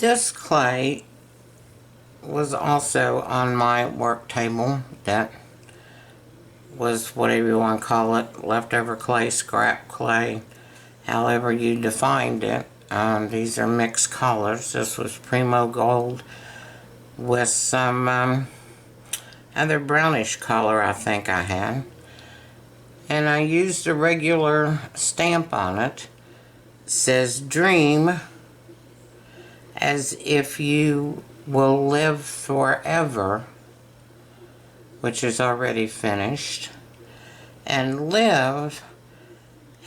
This clay was also on my work table. That was whatever you want to call it, leftover clay, scrap clay, however you defined it. These are mixed colors. This was Primo Gold with some other brownish color I think I had. And I used a regular stamp on it. It says dream as if you will live forever, which is already finished, and live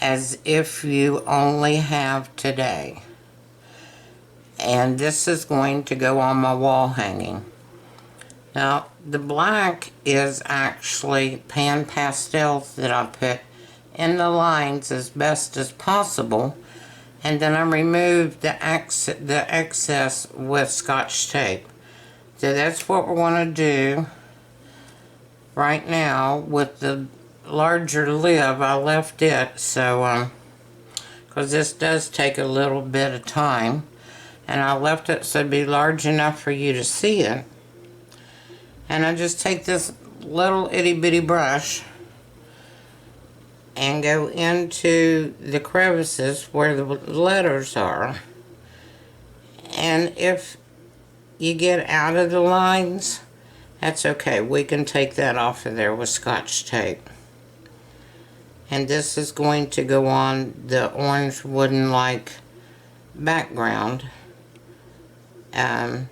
as if you only have today. And this is going to go on my wall hanging. Now, the black is actually pan pastels that I put in the lines as best as possible, and then I removed the excess with Scotch tape. So that's what we're going to do right now with the larger lid. I left it so because this does take a little bit of time, and I left it so it'd be large enough for you to see it. And I just take this little itty bitty brush and go into the crevices where the letters are. And if you get out of the lines, that's okay. We can take that off of there with Scotch tape. And this is going to go on the orange wooden-like background. And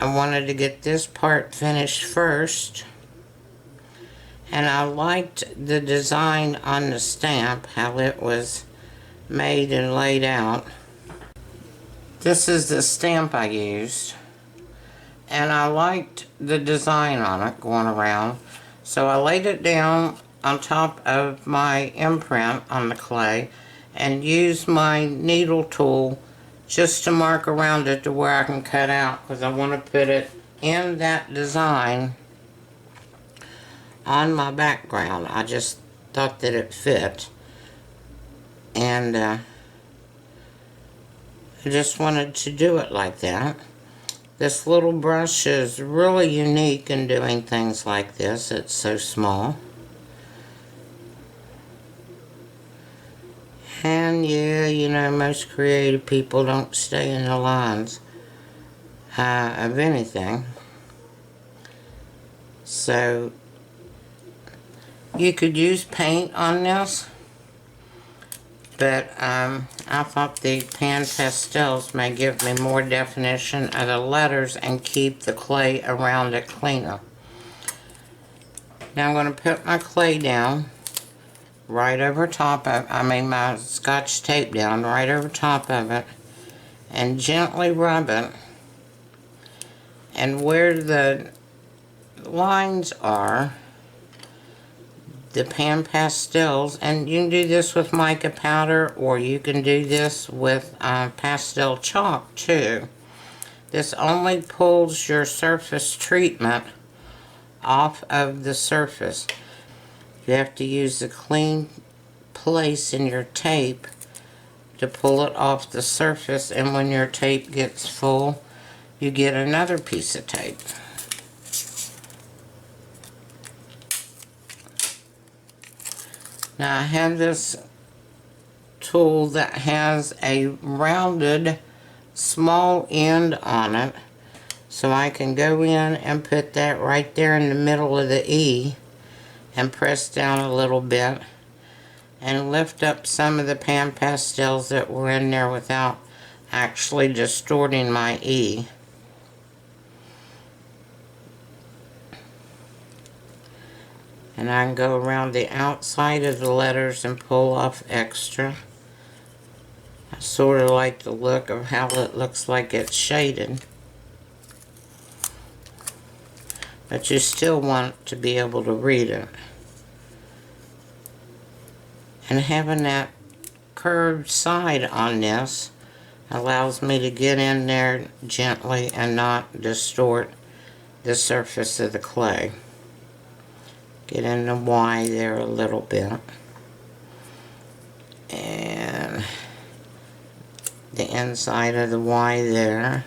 I wanted to get this part finished first, and I liked the design on the stamp, how it was made and laid out. This is the stamp I used, and I liked the design on it going around, so I laid it down on top of my imprint on the clay and used my needle tool just to mark around it to where I can cut out, because I want to put it in that design on my background. I just thought that it fit, and I just wanted to do it like that. This little brush is really unique in doing things like this. It's so small. And yeah, you know, most creative people don't stay in the lines of anything. So you could use paint on this, but I thought the pan pastels may give me more definition of the letters and keep the clay around it cleaner. Now I'm going to put my clay down right over top of, my Scotch tape down right over top of it, and gently rub it. And where the lines are, the pan pastels, and you can do this with mica powder, or you can do this with pastel chalk too. This only pulls your surface treatment off of the surface. You have to use a clean place in your tape to pull it off the surface, and when your tape gets full, you get another piece of tape. Now I have this tool that has a rounded small end on it, so I can go in and put that right there in the middle of the E and press down a little bit and lift up some of the pan pastels that were in there without actually distorting my E. And I can go around the outside of the letters and pull off extra. I sort of like the look of how it looks like it's shaded. But you still want to be able to read it. And having that curved side on this allows me to get in there gently and not distort the surface of the clay. Get in the Y there a little bit. And the inside of the Y there.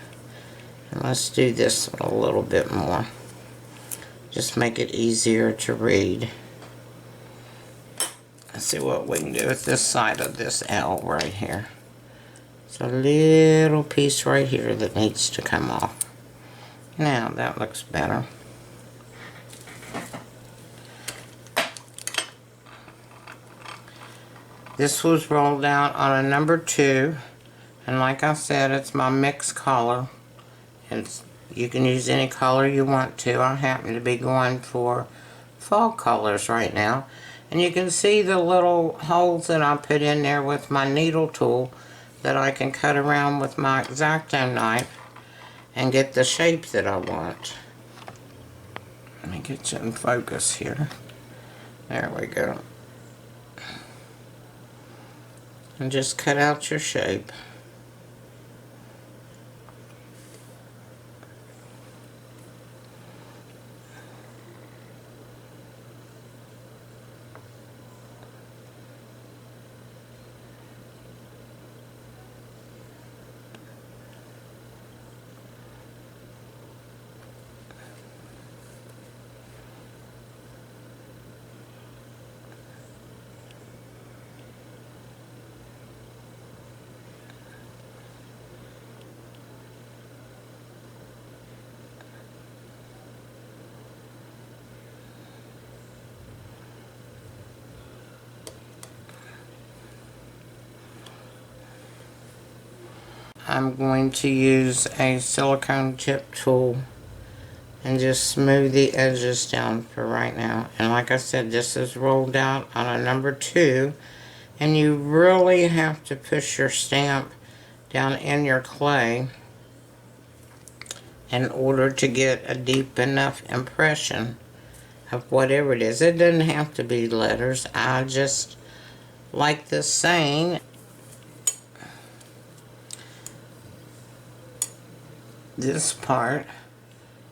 And let's do this one a little bit more. Just make it easier to read. Let's see what we can do with this side of this L right here. It's a little piece right here that needs to come off. Now that looks better. This was rolled out on a number 2, and like I said, it's my mixed color. You can use any color you want to. I happen to be going for fall colors right now. And you can see the little holes that I put in there with my needle tool that I can cut around with my X-Acto knife and get the shape that I want. Let me get you in focus here. There we go. And just cut out your shape. I'm going to use a silicone chip tool and just smooth the edges down for right now. And like I said, this is rolled out on a number 2, and you really have to push your stamp down in your clay in order to get a deep enough impression of whatever it is. It doesn't have to be letters. I just like this saying. This part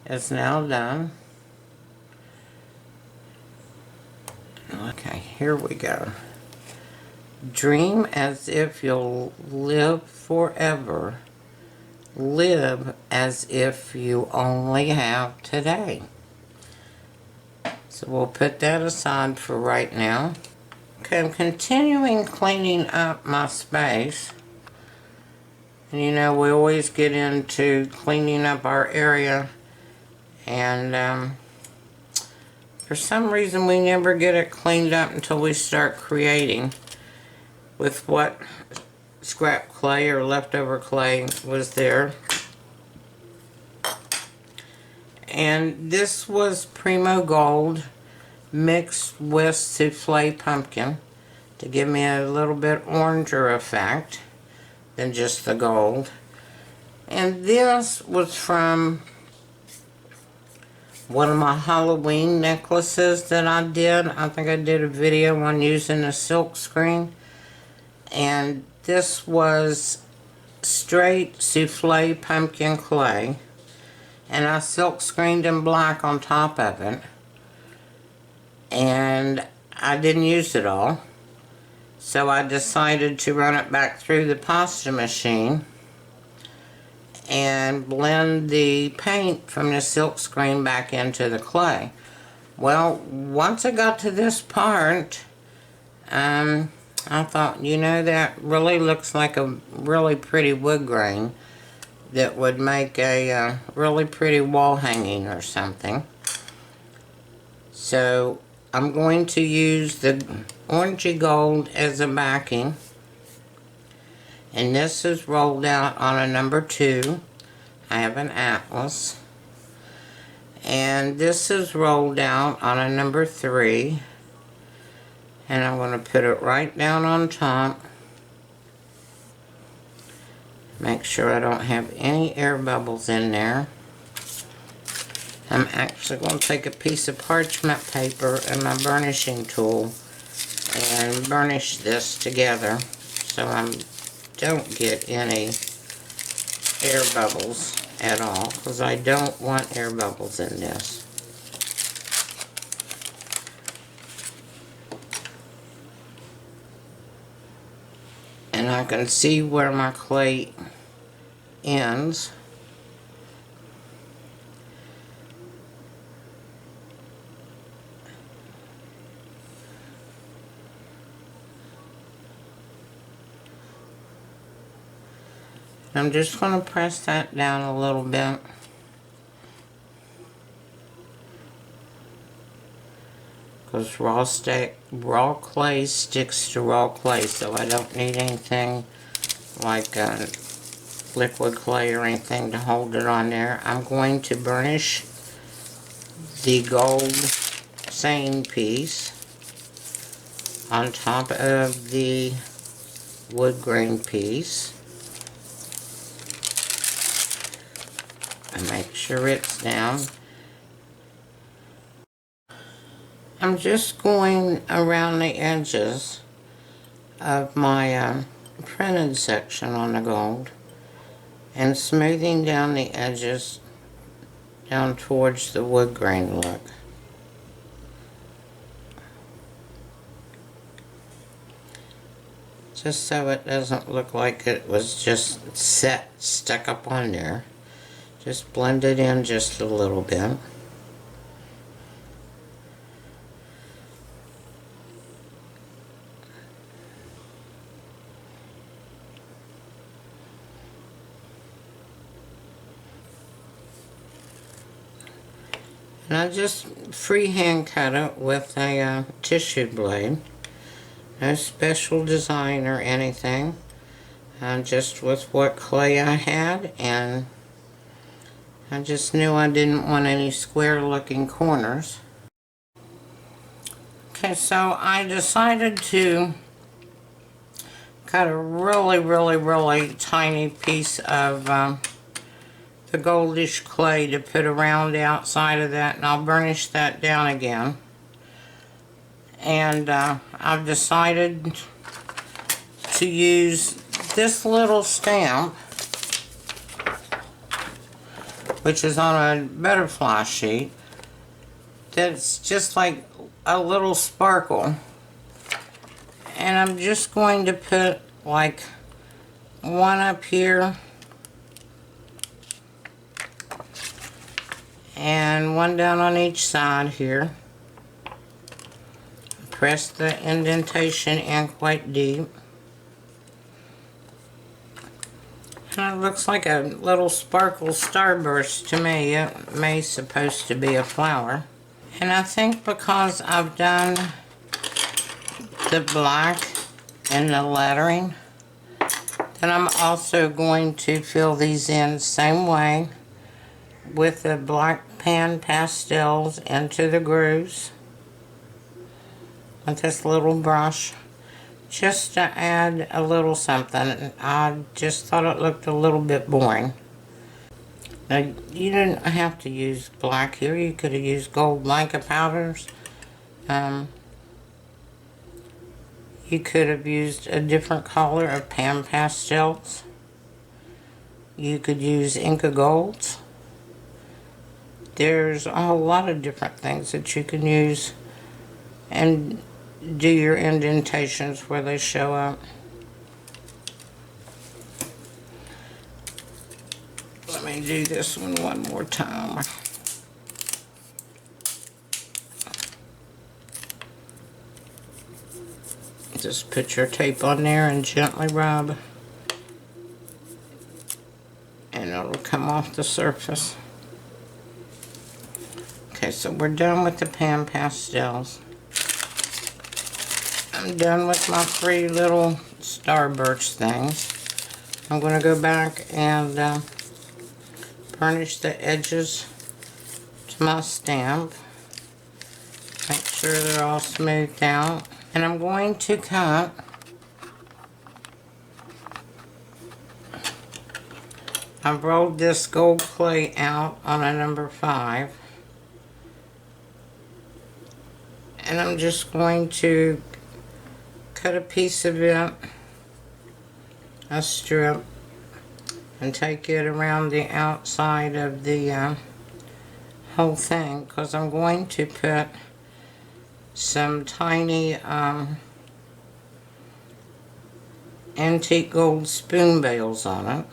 is now done. Okay, here we go. Dream as if you'll live forever. Live as if you only have today. So we'll put that aside for right now. Okay, I'm continuing cleaning up my space. And you know, we always get into cleaning up our area, and for some reason we never get it cleaned up until we start creating with what scrap clay or leftover clay was there. And this was Primo Gold mixed with souffle pumpkin to give me a little bit oranger effect than just the gold. And this was from one of my Halloween necklaces that I did. I think I did a video on using a silk screen. And this was straight souffle pumpkin clay. And I silk screened in black on top of it. And I didn't use it all. So I decided to run it back through the pasta machine and blend the paint from the silk screen back into the clay. Well, once I got to this part, I thought, you know, that really looks like a really pretty wood grain that would make a really pretty wall hanging or something. So I'm going to use the orangey gold as a backing, and this is rolled out on a number 2. I have an atlas, and this is rolled out on a number 3, and I'm going to put it right down on top. Make sure I don't have any air bubbles in there. I'm actually going to take a piece of parchment paper and my burnishing tool and burnish this together so I don't get any air bubbles at all, because I don't want air bubbles in this. I can see where my clay ends. I'm just going to press that down a little bit. Because raw clay sticks to raw clay, so I don't need anything like liquid clay or anything to hold it on there. I'm going to burnish the gold seine piece on top of the wood grain piece. And make sure it's down. I'm just going around the edges of my printed section on the gold and smoothing down the edges down towards the wood grain look. Just so it doesn't look like it was just stuck up on there. Just blend it in just a little bit. And I just freehand cut it with a tissue blade. No special design or anything. Just with what clay I had, and I just knew I didn't want any square looking corners. Okay, so I decided to cut a really tiny piece of the goldish clay to put around the outside of that, and I'll burnish that down again. And I've decided to use this little stamp, which is on a butterfly sheet, that's just like a little sparkle. And I'm just going to put like one up here and one down on each side here. Press the indentation in quite deep. And it looks like a little sparkle starburst to me. It may supposed to be a flower. And I think because I've done the black and the lettering, then I'm also going to fill these in the same way with the black pan pastels into the grooves with this little brush, just to add a little something. I just thought it looked a little bit boring. Now, you didn't have to use black here. You could have used gold mica powders. You could have used a different color of pan pastels. You could use Inca Golds. There's a whole lot of different things that you can use and do your indentations where they show up. Let me do this one more time. Just put your tape on there and gently rub, and it'll come off the surface. Okay, so we're done with the pan pastels. I'm done with my 3 little starburst things. I'm going to go back and burnish the edges to my stamp. Make sure they're all smoothed out. And I'm going to cut I've rolled this gold clay out on a number 5. And I'm just going to cut a piece of it, a strip, and take it around the outside of the whole thing, because I'm going to put some tiny antique gold spoon bales on it,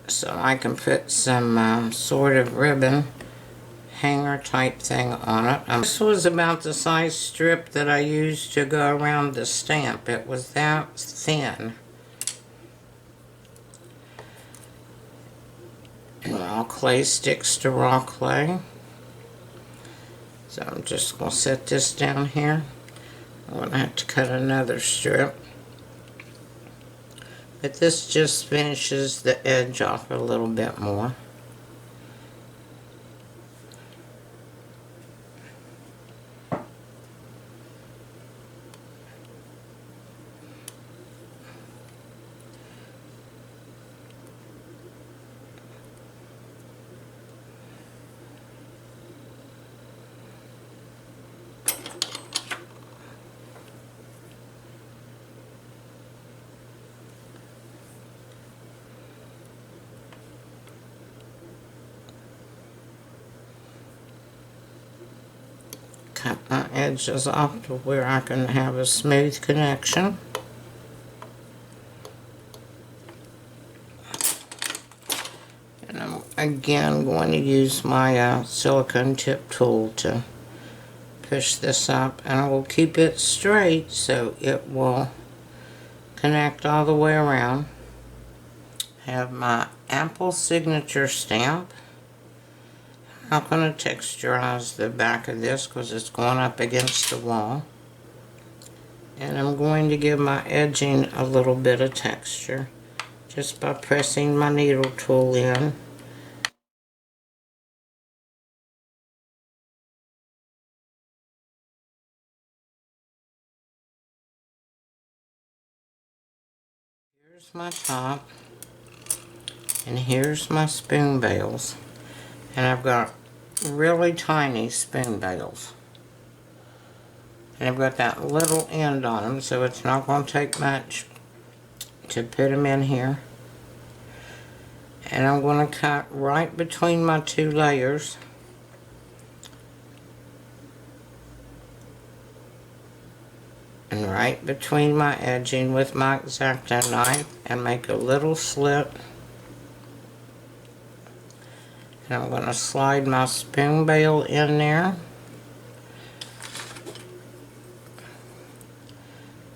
so I can put some sort of ribbon hanger type thing on it. This was about the size strip that I used to go around the stamp. It was that thin. And raw clay sticks to raw clay. So I'm just going to set this down here. I'm going to have to cut another strip. But this just finishes the edge off a little bit more. Cut my edges off to where I can have a smooth connection. And I'm again going to use my silicone tip tool to push this up, and I will keep it straight so it will connect all the way around. Have my Apple signature stamp. I'm not going to texturize the back of this because it's going up against the wall. And I'm going to give my edging a little bit of texture just by pressing my needle tool in. Here's my top, and here's my spoon bales. And I've got really tiny spoon bales. And I've got that little end on them, so it's not going to take much to put them in here. And I'm going to cut right between my two layers. And right between my edging with my X-Acto knife, and make a little slit. And I'm going to slide my spoon bale in there.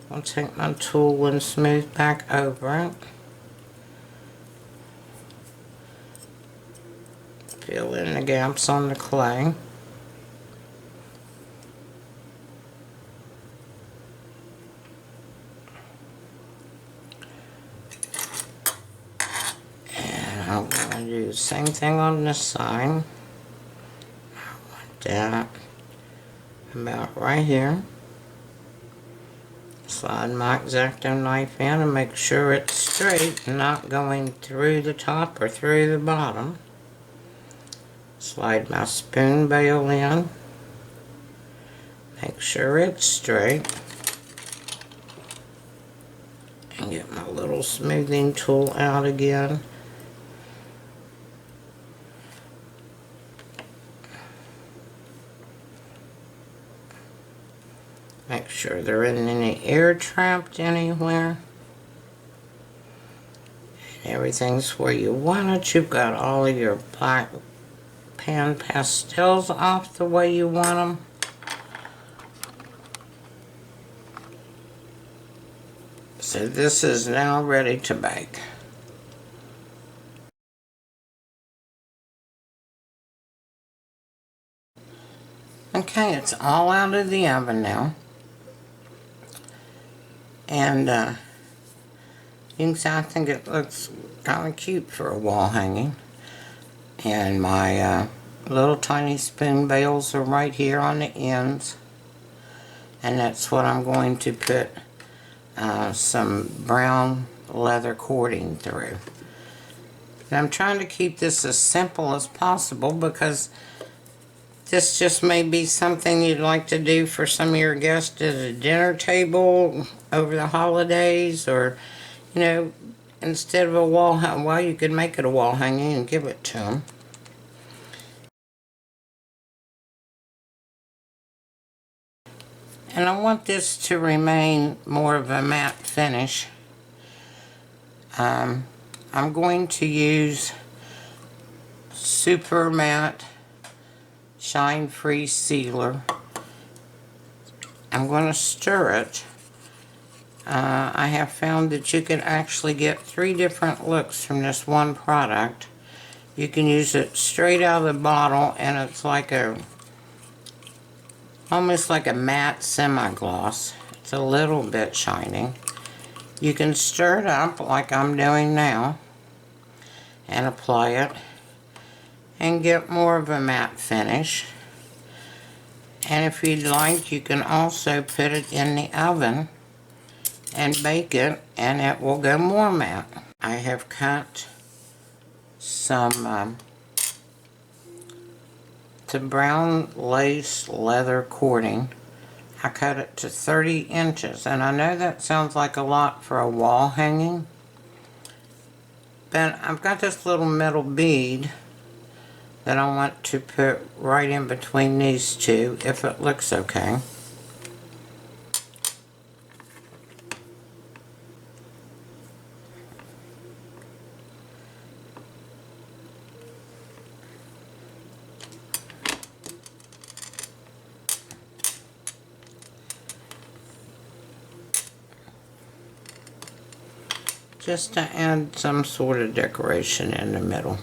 I'll take my tool and smooth back over it. Fill in the gaps on the clay. And I'm going to do the same thing on this side. Like that. About right here. Slide my X-Acto knife in and make sure it's straight and not going through the top or through the bottom. Slide my spoon bale in. Make sure it's straight. And get my little smoothing tool out again. Make sure there isn't any air trapped anywhere. And everything's where you want it. You've got all of your black pan pastels off the way you want them. So this is now ready to bake. Okay, it's all out of the oven now. And you can see I think it looks kind of cute for a wall hanging. And my little tiny spoon bales are right here on the ends. And that's what I'm going to put some brown leather cording through. And I'm trying to keep this as simple as possible because this just may be something you'd like to do for some of your guests at a dinner table over the holidays, or, you know, instead of a wall hang, well, you could make it a wall hanging and give it to them. And I want this to remain more of a matte finish. I'm going to use Super Matte Shine Free Sealer. I'm going to stir it. I have found that you can actually get 3 different looks from this one product. You can use it straight out of the bottle, and it's like almost like a matte semi-gloss. It's a little bit shiny. You can stir it up like I'm doing now and apply it and get more of a matte finish. And if you'd like, you can also put it in the oven and bake it, and it will go more matte. I have cut some the brown lace leather cording. I cut it to 30 inches, and I know that sounds like a lot for a wall hanging, but I've got this little metal bead that I want to put right in between these two, if it looks okay. Just to add some sort of decoration in the middle.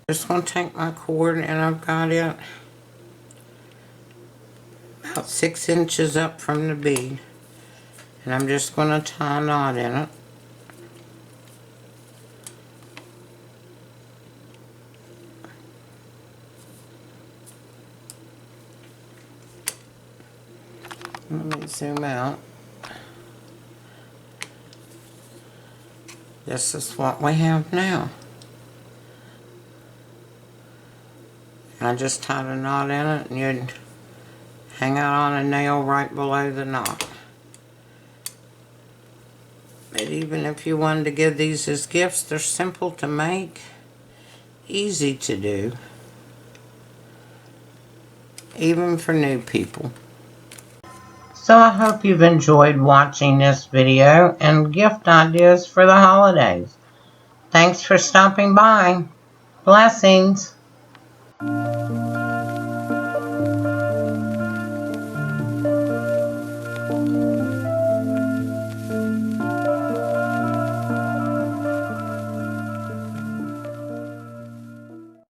Just going to take my cord, and I've got it about 6 inches up from the bead, and I'm just going to tie a knot in it. Let me zoom out. This is what we have now. I just tied a knot in it, and you'd hang it on a nail right below the knot. But even if you wanted to give these as gifts, they're simple to make, easy to do, even for new people. So I hope you've enjoyed watching this video and gift ideas for the holidays. Thanks for stopping by. Blessings.